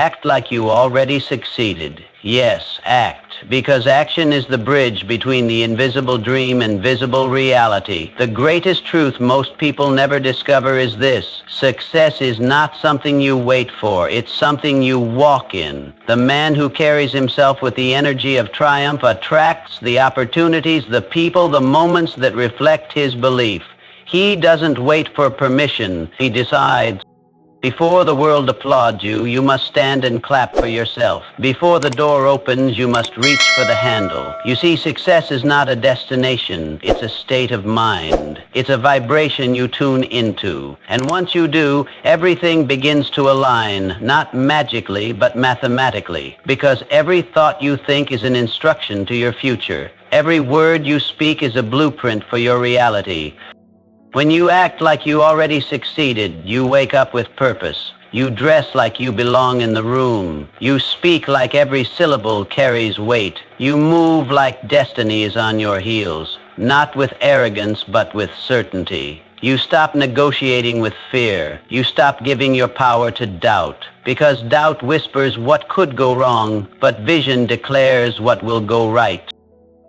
Act like you already succeeded. Yes, act, because action is the bridge between the invisible dream and visible reality. The greatest truth most people never discover is this: success is not something you wait for, it's something you walk in. The man who carries himself with the energy of triumph attracts the opportunities, the people, the moments that reflect his belief. He doesn't wait for permission, he decides. Before the world applauds you, you must stand and clap for yourself. Before the door opens, you must reach for the handle. You see, success is not a destination, it's a state of mind. It's a vibration you tune into. And once you do, everything begins to align, not magically, but mathematically. Because every thought you think is an instruction to your future. Every word you speak is a blueprint for your reality. When you act like you already succeeded, you wake up with purpose. You dress like you belong in the room. You speak like every syllable carries weight. You move like destiny is on your heels, not with arrogance, but with certainty. You stop negotiating with fear. You stop giving your power to doubt, because doubt whispers what could go wrong, but vision declares what will go right.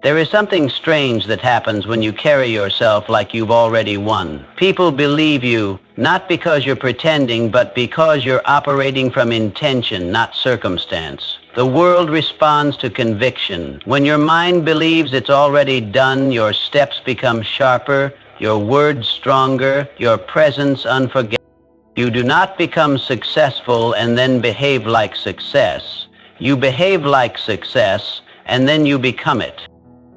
There is something strange that happens when you carry yourself like you've already won. People believe you, not because you're pretending, but because you're operating from intention, not circumstance. The world responds to conviction. When your mind believes it's already done, your steps become sharper, your words stronger, your presence unforgettable. You do not become successful and then behave like success. You behave like success, and then you become it.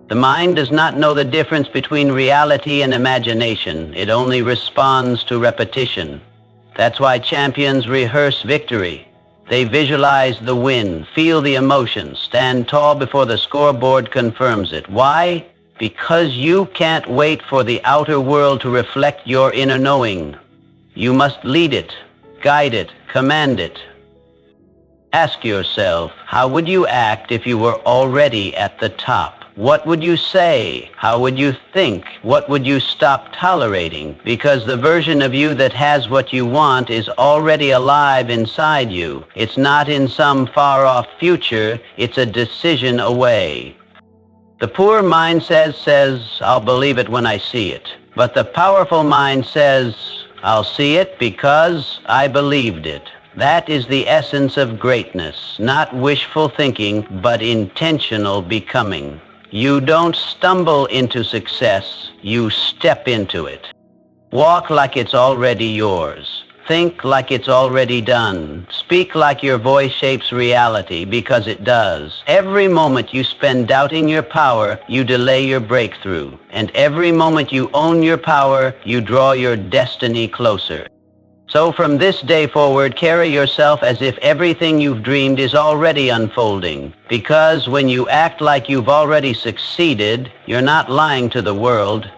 The mind does not know the difference between reality and imagination. It only responds to repetition. That's why champions rehearse victory. They visualize the win, feel the emotion, stand tall before the scoreboard confirms it. Why? Because you can't wait for the outer world to reflect your inner knowing. You must lead it, guide it, command it. Ask yourself, how would you act if you were already at the top? What would you say? How would you think? What would you stop tolerating? Because the version of you that has what you want is already alive inside you. It's not in some far-off future. It's a decision away. The poor mind says, I'll believe it when I see it. But the powerful mind says, I'll see it because I believed it. That is the essence of greatness, not wishful thinking, but intentional becoming. You don't stumble into success, you step into it. Walk like it's already yours. Think like it's already done. Speak like your voice shapes reality, because it does. Every moment you spend doubting your power, you delay your breakthrough. And every moment you own your power, you draw your destiny closer. So from this day forward, carry yourself as if everything you've dreamed is already unfolding. Because when you act like you've already succeeded, you're not lying to the world.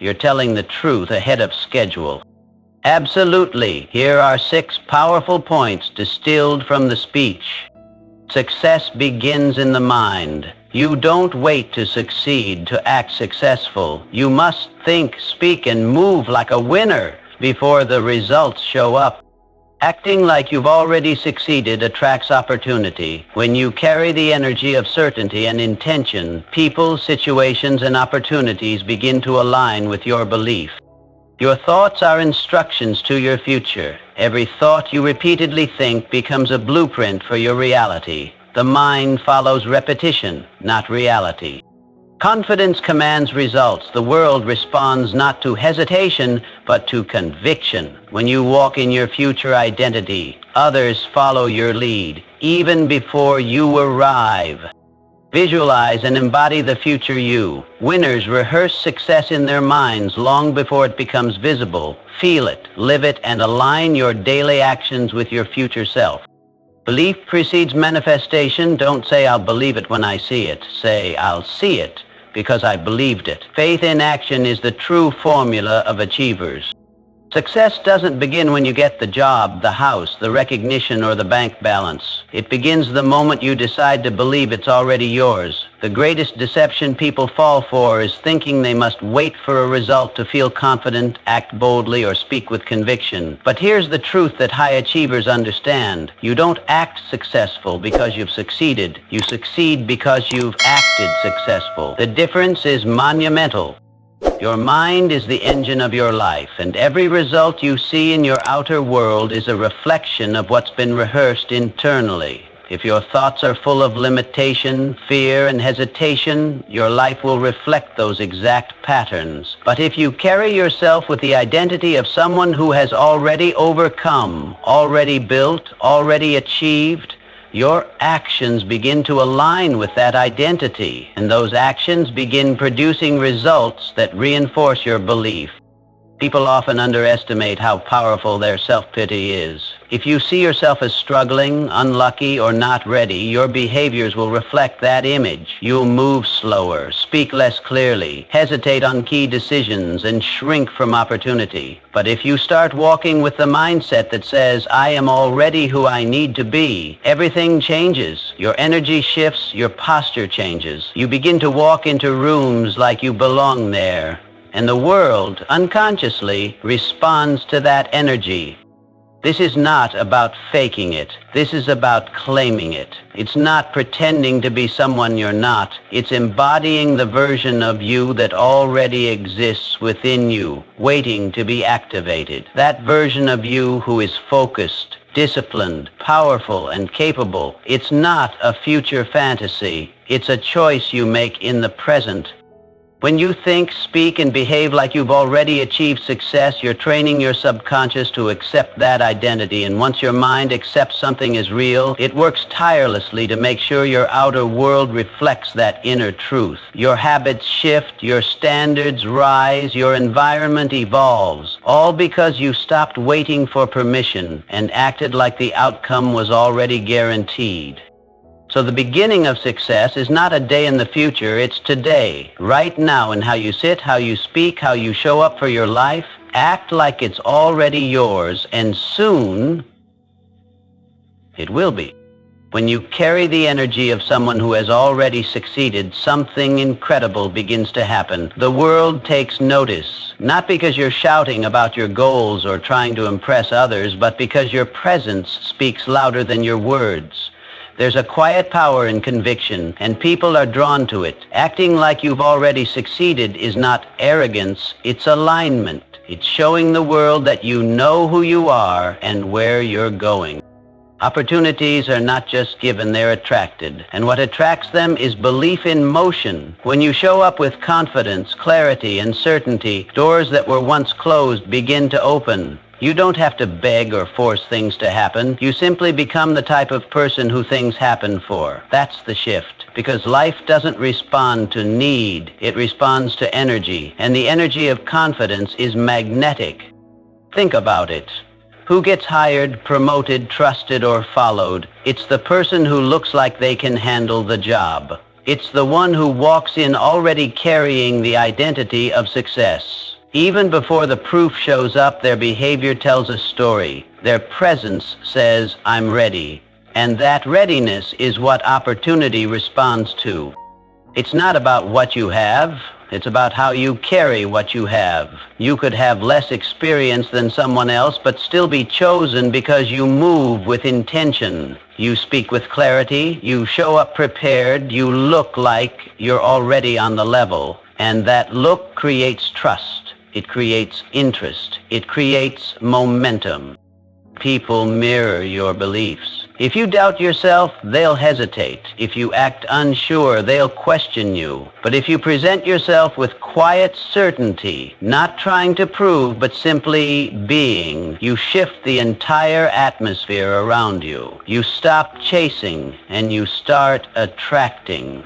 You're telling the truth ahead of schedule. Absolutely. Here are 6 powerful points distilled from the speech. Success begins in the mind. You don't wait to succeed to act successful. You must think, speak, and move like a winner before the results show up. Acting like you've already succeeded attracts opportunity. When you carry the energy of certainty and intention, people, situations, and opportunities begin to align with your belief. Your thoughts are instructions to your future. Every thought you repeatedly think becomes a blueprint for your reality. The mind follows repetition, not reality. Confidence commands results. The world responds not to hesitation, but to conviction. When you walk in your future identity, others follow your lead, even before you arrive. Visualize and embody the future you. Winners rehearse success in their minds long before it becomes visible. Feel it, live it, and align your daily actions with your future self. Belief precedes manifestation. Don't say, I'll believe it when I see it. Say, I'll see it because I believed it. Faith in action is the true formula of achievers. Success doesn't begin when you get the job, the house, the recognition, or the bank balance. It begins the moment you decide to believe it's already yours. The greatest deception people fall for is thinking they must wait for a result to feel confident, act boldly, or speak with conviction. But here's the truth that high achievers understand. You don't act successful because you've succeeded. You succeed because you've acted successful. The difference is monumental. Your mind is the engine of your life, and every result you see in your outer world is a reflection of what's been rehearsed internally. If your thoughts are full of limitation, fear, and hesitation, your life will reflect those exact patterns. But if you carry yourself with the identity of someone who has already overcome, already built, already achieved, your actions begin to align with that identity, and those actions begin producing results that reinforce your belief. People often underestimate how powerful their self-pity is. If you see yourself as struggling, unlucky, or not ready, your behaviors will reflect that image. You'll move slower, speak less clearly, hesitate on key decisions, and shrink from opportunity. But if you start walking with the mindset that says, I am already who I need to be, everything changes. Your energy shifts, your posture changes. You begin to walk into rooms like you belong there. And the world, unconsciously, responds to that energy. This is not about faking it. This is about claiming it. It's not pretending to be someone you're not. It's embodying the version of you that already exists within you, waiting to be activated. That version of you who is focused, disciplined, powerful, and capable. It's not a future fantasy. It's a choice you make in the present. When you think, speak, and behave like you've already achieved success, you're training your subconscious to accept that identity. And once your mind accepts something is real, it works tirelessly to make sure your outer world reflects that inner truth. Your habits shift, your standards rise, your environment evolves, all because you stopped waiting for permission and acted like the outcome was already guaranteed. So the beginning of success is not a day in the future, it's today, right now, in how you sit, how you speak, how you show up for your life. Act like it's already yours, and soon it will be. When you carry the energy of someone who has already succeeded, something incredible begins to happen. The world takes notice, not because you're shouting about your goals or trying to impress others, but because your presence speaks louder than your words. There's a quiet power in conviction, and people are drawn to it. Acting like you've already succeeded is not arrogance, it's alignment. It's showing the world that you know who you are and where you're going. Opportunities are not just given, they're attracted. And what attracts them is belief in motion. When you show up with confidence, clarity, and certainty, doors that were once closed begin to open. You don't have to beg or force things to happen. You simply become the type of person who things happen for. That's the shift. Because life doesn't respond to need, it responds to energy. And the energy of confidence is magnetic. Think about it. Who gets hired, promoted, trusted, or followed? It's the person who looks like they can handle the job. It's the one who walks in already carrying the identity of success. Even before the proof shows up, their behavior tells a story. Their presence says, I'm ready. And that readiness is what opportunity responds to. It's not about what you have. It's about how you carry what you have. You could have less experience than someone else, but still be chosen because you move with intention. You speak with clarity. You show up prepared. You look like you're already on the level. And that look creates trust. It creates interest. It creates momentum. People mirror your beliefs. If you doubt yourself, they'll hesitate. If you act unsure, they'll question you. But if you present yourself with quiet certainty, not trying to prove, but simply being, you shift the entire atmosphere around you. You stop chasing and you start attracting.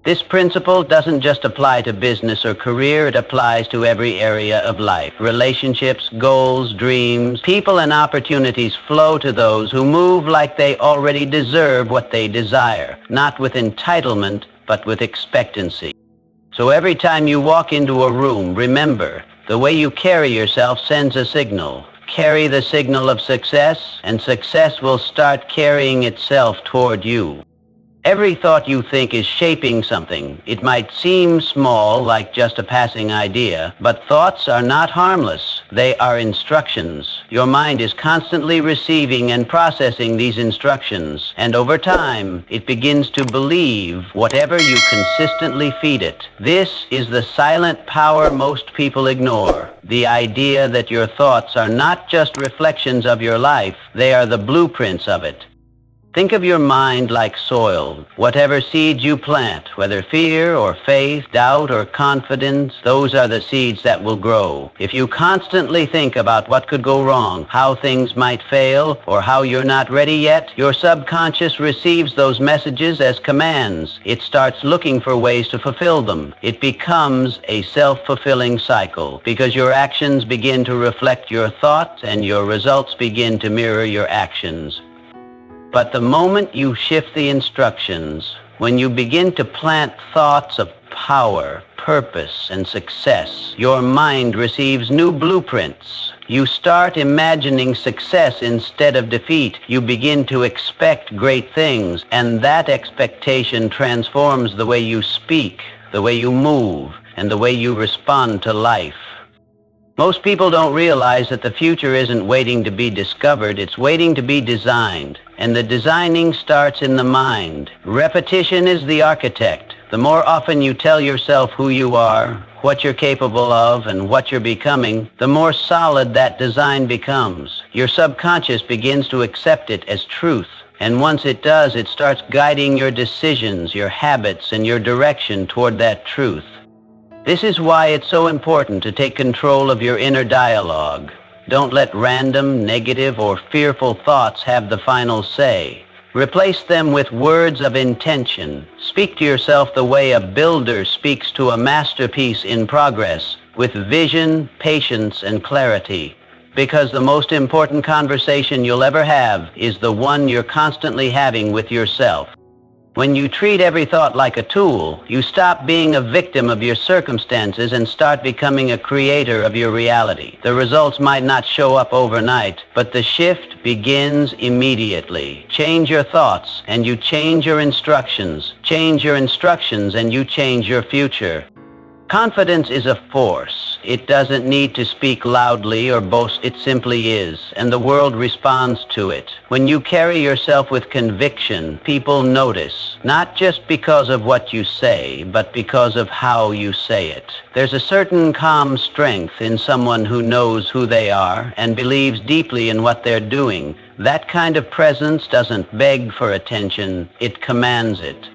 This principle doesn't just apply to business or career, it applies to every area of life. Relationships, goals, dreams, people and opportunities flow to those who move like they already deserve what they desire, not with entitlement, but with expectancy. So every time you walk into a room, remember, The way you carry yourself sends a signal. Carry the signal of success, and success will start carrying itself toward you. Every thought you think is shaping something. It might seem small, like just a passing idea, but thoughts are not harmless. They are instructions. Your mind is constantly receiving and processing these instructions, and over time, it begins to believe whatever you consistently feed it. This is the silent power most people ignore. The idea that your thoughts are not just reflections of your life, they are the blueprints of it. Think of your mind like soil. Whatever seeds you plant, whether fear or faith, doubt or confidence, those are the seeds that will grow. If you constantly think about what could go wrong, how things might fail, or how you're not ready yet, your subconscious receives those messages as commands. It starts looking for ways to fulfill them. It becomes a self-fulfilling cycle because your actions begin to reflect your thoughts and your results begin to mirror your actions. But the moment you shift the instructions, when you begin to plant thoughts of power, purpose, and success, your mind receives new blueprints. You start imagining success instead of defeat. You begin to expect great things, and that expectation transforms the way you speak, the way you move, and the way you respond to life. Most people don't realize that the future isn't waiting to be discovered, it's waiting to be designed. And the designing starts in the mind. Repetition is the architect. The more often you tell yourself who you are, what you're capable of, and what you're becoming, the more solid that design becomes. Your subconscious begins to accept it as truth. And once it does, it starts guiding your decisions, your habits, and your direction toward that truth. This is why it's so important to take control of your inner dialogue. Don't let random, negative, or fearful thoughts have the final say. Replace them with words of intention. Speak to yourself the way a builder speaks to a masterpiece in progress, with vision, patience, and clarity. Because the most important conversation you'll ever have is the one you're constantly having with yourself. When you treat every thought like a tool, you stop being a victim of your circumstances and start becoming a creator of your reality. The results might not show up overnight, but the shift begins immediately. Change your thoughts, and you change your instructions. Change your instructions, and you change your future. Confidence is a force. It doesn't need to speak loudly or boast. It simply is, and the world responds to it. When you carry yourself with conviction, people notice, not just because of what you say, but because of how you say it. There's a certain calm strength in someone who knows who they are and believes deeply in what they're doing. That kind of presence doesn't beg for attention, it commands it.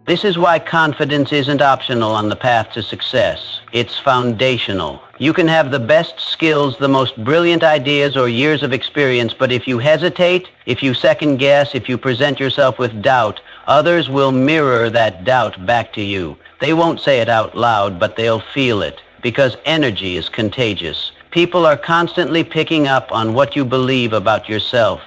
This is why confidence isn't optional on the path to success. It's foundational. You can have the best skills, the most brilliant ideas, or years of experience, but if you hesitate, if you second guess, if you present yourself with doubt, others will mirror that doubt back to you. They won't say it out loud, but they'll feel it, because energy is contagious. People are constantly picking up on what you believe about yourself.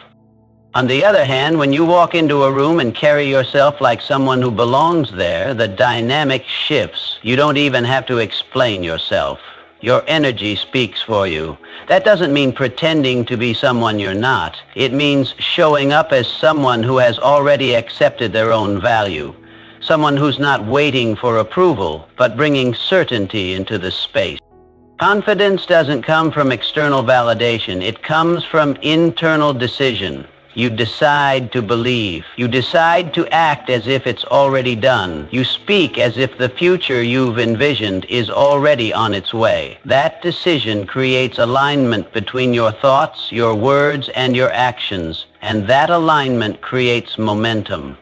On the other hand, when you walk into a room and carry yourself like someone who belongs there, the dynamic shifts. You don't even have to explain yourself. Your energy speaks for you. That doesn't mean pretending to be someone you're not. It means showing up as someone who has already accepted their own value. Someone who's not waiting for approval, but bringing certainty into the space. Confidence doesn't come from external validation. It comes from internal decision. You decide to believe. You decide to act as if it's already done. You speak as if the future you've envisioned is already on its way. That decision creates alignment between your thoughts, your words, and your actions, and that alignment creates momentum.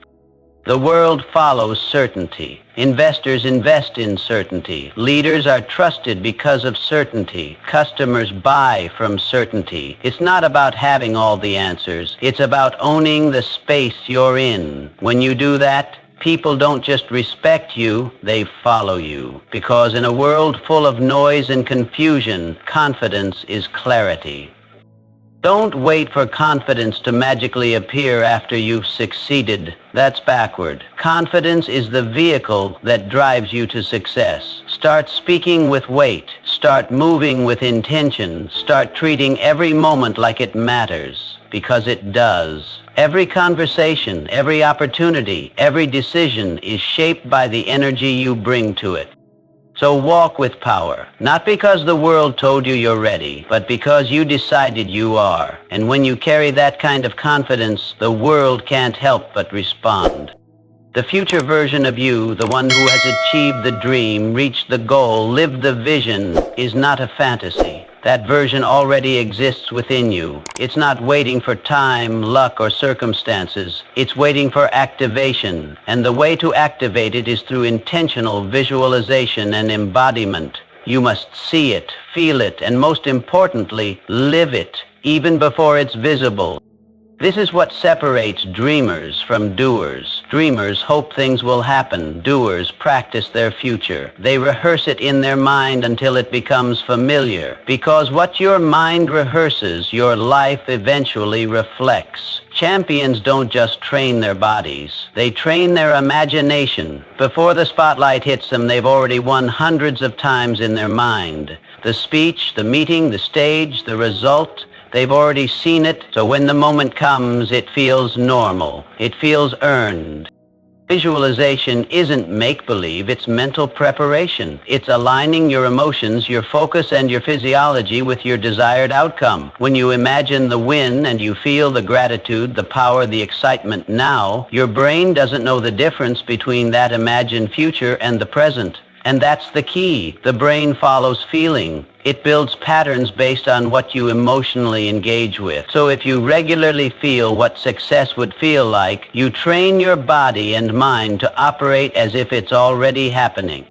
The world follows certainty. Investors invest in certainty. Leaders are trusted because of certainty. Customers buy from certainty. It's not about having all the answers. It's about owning the space you're in. When you do that, people don't just respect you, they follow you. Because in a world full of noise and confusion, confidence is clarity. Don't wait for confidence to magically appear after you've succeeded. That's backward. Confidence is the vehicle that drives you to success. Start speaking with weight. Start moving with intention. Start treating every moment like it matters, because it does. Every conversation, every opportunity, every decision is shaped by the energy you bring to it. So walk with power, not because the world told you you're ready, but because you decided you are. And when you carry that kind of confidence, the world can't help but respond. The future version of you, the one who has achieved the dream, reached the goal, lived the vision, is not a fantasy. That version already exists within you. It's not waiting for time, luck, or circumstances. It's waiting for activation. And the way to activate it is through intentional visualization and embodiment. You must see it, feel it, and most importantly, live it, even before it's visible. This is what separates dreamers from doers. Dreamers hope things will happen. Doers practice their future. They rehearse it in their mind until it becomes familiar. Because what your mind rehearses, your life eventually reflects. Champions don't just train their bodies. They train their imagination. Before the spotlight hits them, they've already won hundreds of times in their mind. The speech, the meeting, the stage, the result, they've already seen it, so when the moment comes, it feels normal. It feels earned. Visualization isn't make-believe, it's mental preparation. It's aligning your emotions, your focus, and your physiology with your desired outcome. When you imagine the win and you feel the gratitude, the power, the excitement now, your brain doesn't know the difference between that imagined future and the present. And that's the key. The brain follows feeling. It builds patterns based on what you emotionally engage with. So if you regularly feel what success would feel like, you train your body and mind to operate as if it's already happening.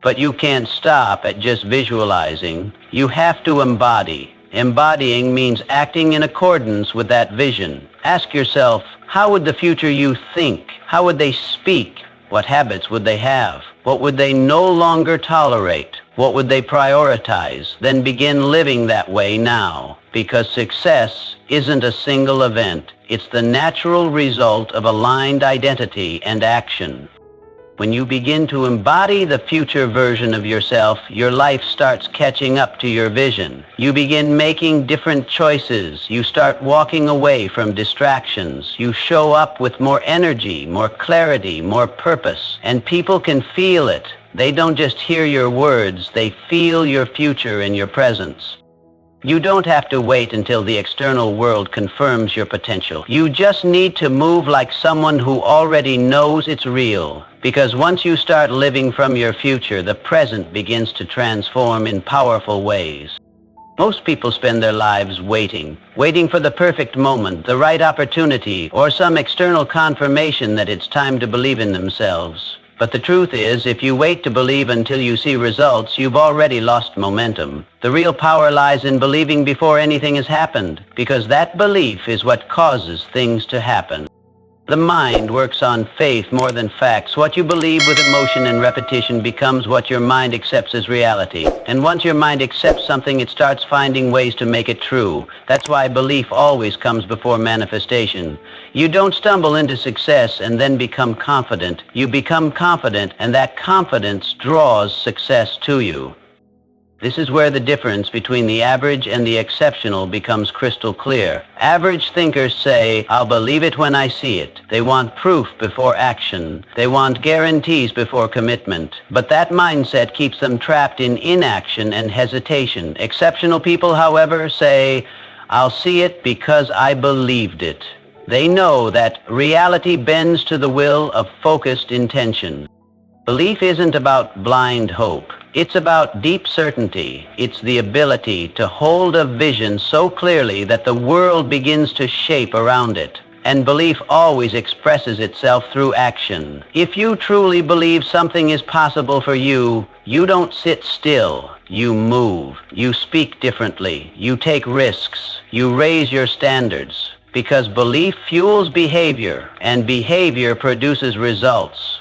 But you can't stop at just visualizing. You have to embody. Embodying means acting in accordance with that vision. Ask yourself, how would the future you think? How would they speak? What habits would they have? What would they no longer tolerate? What would they prioritize? Then begin living that way now. Because success isn't a single event. It's the natural result of aligned identity and action. When you begin to embody the future version of yourself, your life starts catching up to your vision. You begin making different choices. You start walking away from distractions. You show up with more energy, more clarity, more purpose. And people can feel it. They don't just hear your words, they feel your future in your presence. You don't have to wait until the external world confirms your potential. You just need to move like someone who already knows it's real. Because once you start living from your future, the present begins to transform in powerful ways. Most people spend their lives waiting for the perfect moment, the right opportunity, or some external confirmation that it's time to believe in themselves. But the truth is, if you wait to believe until you see results, you've already lost momentum. The real power lies in believing before anything has happened, because that belief is what causes things to happen. The mind works on faith more than facts. What you believe with emotion and repetition becomes what your mind accepts as reality. And once your mind accepts something, it starts finding ways to make it true. That's why belief always comes before manifestation. You don't stumble into success and then become confident. You become confident, and that confidence draws success to you. This is where the difference between the average and the exceptional becomes crystal clear. Average thinkers say, I'll believe it when I see it. They want proof before action. They want guarantees before commitment. But that mindset keeps them trapped in inaction and hesitation. Exceptional people, however, say, I'll see it because I believed it. They know that reality bends to the will of focused intention. Belief isn't about blind hope. It's about deep certainty. It's the ability to hold a vision so clearly that the world begins to shape around it. And belief always expresses itself through action. If you truly believe something is possible for you, you don't sit still. You move. You speak differently. You take risks. You raise your standards. Because belief fuels behavior, and behavior produces results.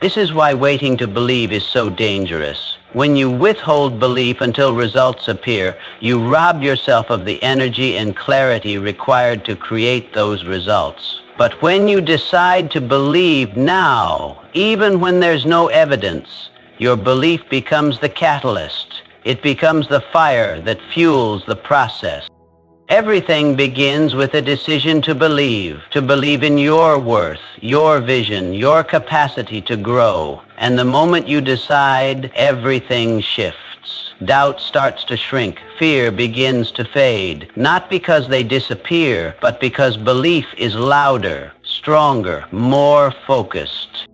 This is why waiting to believe is so dangerous. When you withhold belief until results appear, you rob yourself of the energy and clarity required to create those results. But when you decide to believe now, even when there's no evidence, your belief becomes the catalyst. It becomes the fire that fuels the process. Everything begins with a decision to believe in your worth, your vision, your capacity to grow. And the moment you decide, everything shifts. Doubt starts to shrink. Fear begins to fade. Not because they disappear, but because belief is louder, stronger, more focused.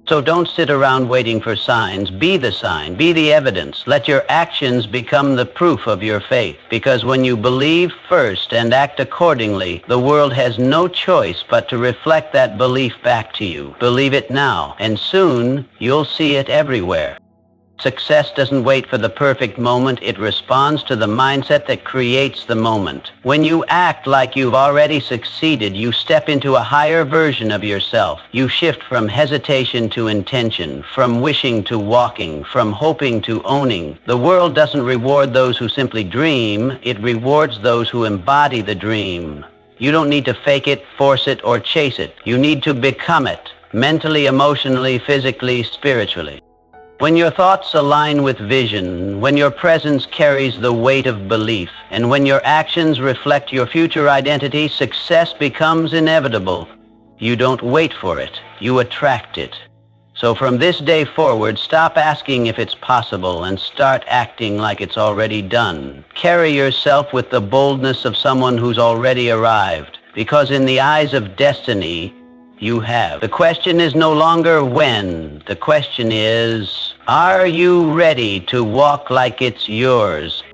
So don't sit around waiting for signs. Be the sign. Be the evidence. Let your actions become the proof of your faith. Because when you believe first and act accordingly, the world has no choice but to reflect that belief back to you. Believe it now, and soon you'll see it everywhere. Success doesn't wait for the perfect moment. It responds to the mindset that creates the moment. When you act like you've already succeeded, you step into a higher version of yourself. You shift from hesitation to intention, from wishing to walking, from hoping to owning. The world doesn't reward those who simply dream. It rewards those who embody the dream. You don't need to fake it, force it, or chase it. You need to become it, mentally, emotionally, physically, spiritually. When your thoughts align with vision, when your presence carries the weight of belief, and when your actions reflect your future identity, success becomes inevitable. You don't wait for it, you attract it. So from this day forward, stop asking if it's possible and start acting like it's already done. Carry yourself with the boldness of someone who's already arrived, because in the eyes of destiny, you have. The question is no longer when. The question is, are you ready to walk like it's yours?